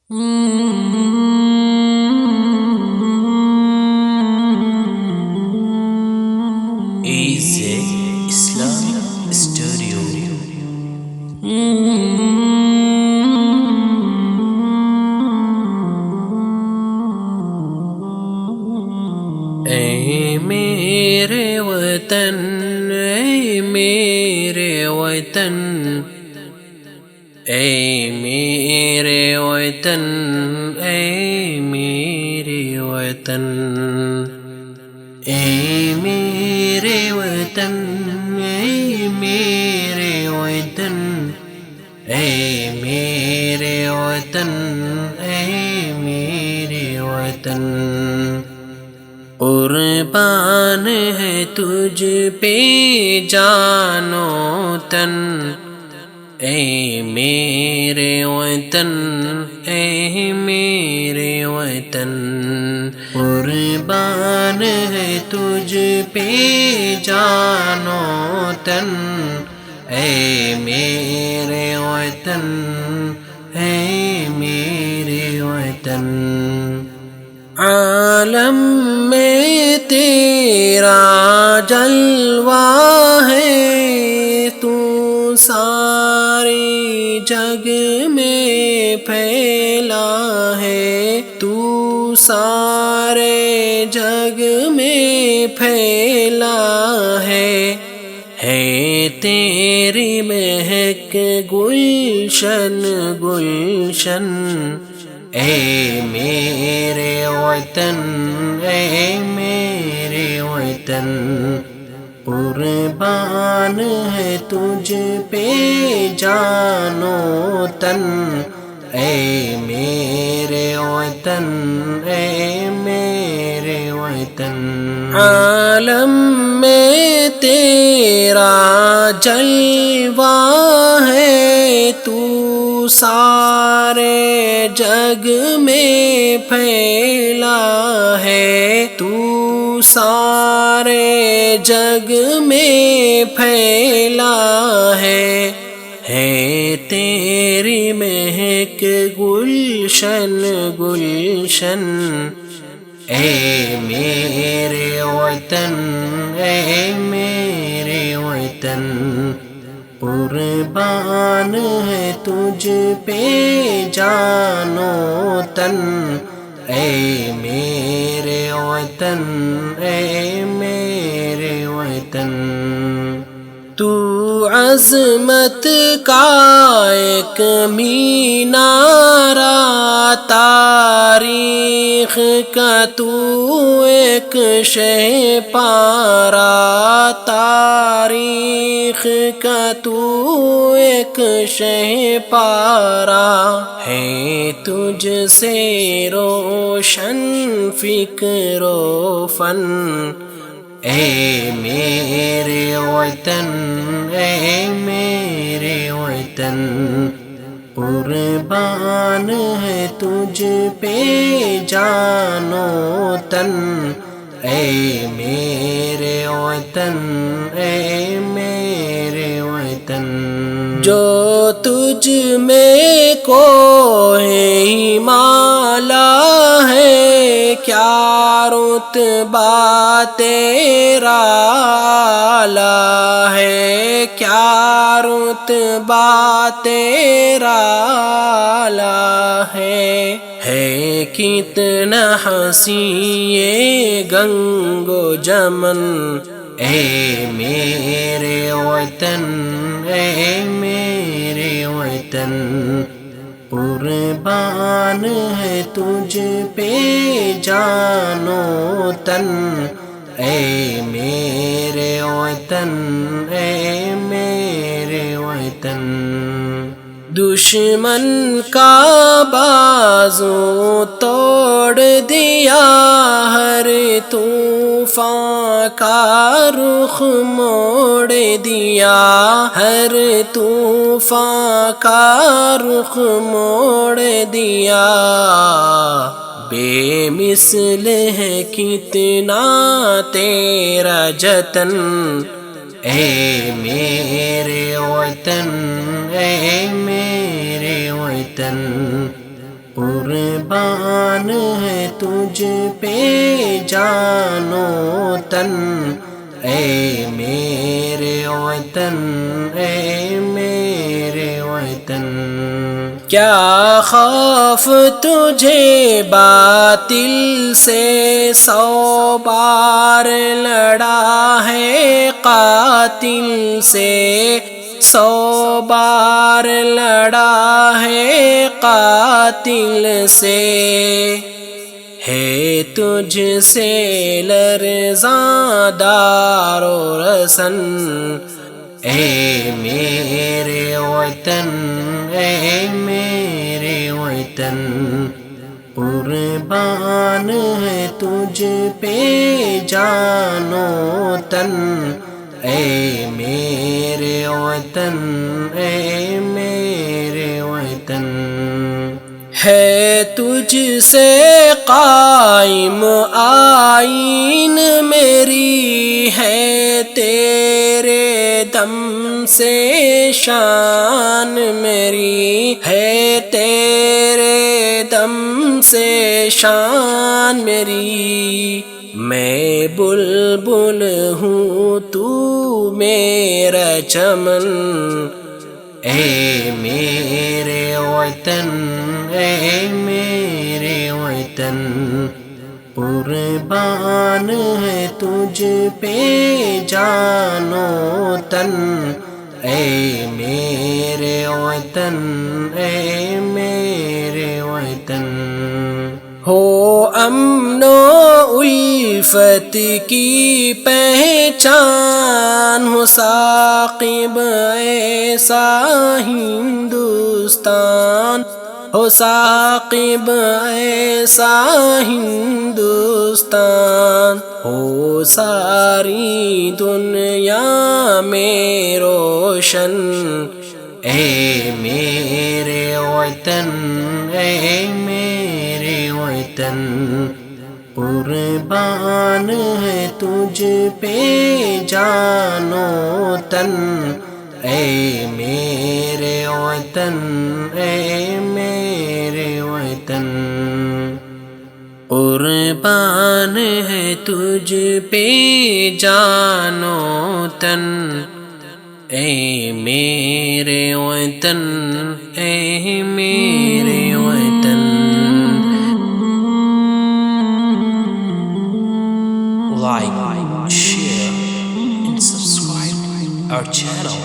Easy Islam Studio. اے میرے وطن، اے میرے وطن، اے میرے وطن، اے میرے وطن، اے میرے وطن، اے میرے وطن، اے میرے وطن، اے میرے وطن، قربان ہے تجھ پہ جان و تن، اے میرے وطن، اے میرے وطن، قربان ہے تجھ پہ جان و تن، اے میرے وطن، اے میرے وطن، عالم میں تیرا جلوہ ہے، تو سارے جگ میں پھیلا ہے، تو سارے جگ میں پھیلا ہے تیری مہک گلشن گلشن، اے میرے وطن، اے میرے وطن، قربان ہے تجھ پہ جان و تن، اے میرے وطن، اے میرے وطن، عالم میں تیرا جلوہ ہے، تو سارے جگ میں پھیلا ہے، تو سارے جگ میں پھیلا ہے تیری مہک گلشن گلشن، اے میرے وطن، اے میرے وطن، قربان ہے تجھ پہ جان و تن، اے میرے وطن، اے میرے وطن، تو عظمت کا ایک مینارہ، تاریخ کا تو ایک شہ پارہ، تاریخ کا تو ایک شہ پارہ ہے، تجھ سے روشن فکر و فن، اے میرے وطن، اے میرے وطن، قربان ہے تجھ پہ جان و تن، اے میرے وطن، اے میرے وطن، جو تجھ میں کوہ ہمالا ہے، کیا رتبہ تیرا اعلیٰ ہے، کیا رتبہ تیرا اعلیٰ ہے کتنا حسین یہ گنگ و جمن، اے میرے وطن، اے میرے وطن، قربان ہے تجھ پہ جان و تن، اے میرے وطن، اے میرے وطن، دشمن کا بازو توڑ دیا، ہر طوفان کا رخ موڑ دیا، ہر طوفان کا رخ موڑ دیا، بے مثل ہے کتنا تیرا جتن، اے میرے وطن، اے میرے وطن، قربان ہے تجھ پہ جان و تن، اے میرے وطن، اے میرے وطن۔ کیا خوف تجھے باطل سے، 100 بار لڑا ہے قاتل سے، 100 بار لڑا ہے قاتل سے، ہے تجھ سے لرزاں دار و رسن، اے میرے وطن، اے میرے وطن۔ قربان ہے تجھ پہ جان و تن، اے میرے وطن، اے میرے وطن۔ ہے تجھ سے قائم آئین میری، ہے تیرے دم سے شان میری، ہے تیرے دم سے شان میری۔ میں بلبل ہوں تو میرا چمن، اے میرے وطن، اے میرے وطن۔ قربان ہے تجھ پہ جان و تن، اے میرے وطن، اے میرے وطن۔ ہو امن و الفت کی پہچان، ہو ثاقب ایسا ہندوستان، ہو ثاقب ایسا ہندوستان، ہو ساری دنیا میں روشن، اے میرے وطن، اے میرے وطن۔ قربان ہے تجھ پہ جان و تن، اے میرے وطن، اے میرے وطن۔ قربان ہے تجھ پہ جان و تن، اے میرے وطن، اے میرے وطن۔ Like, share, and subscribe our channel.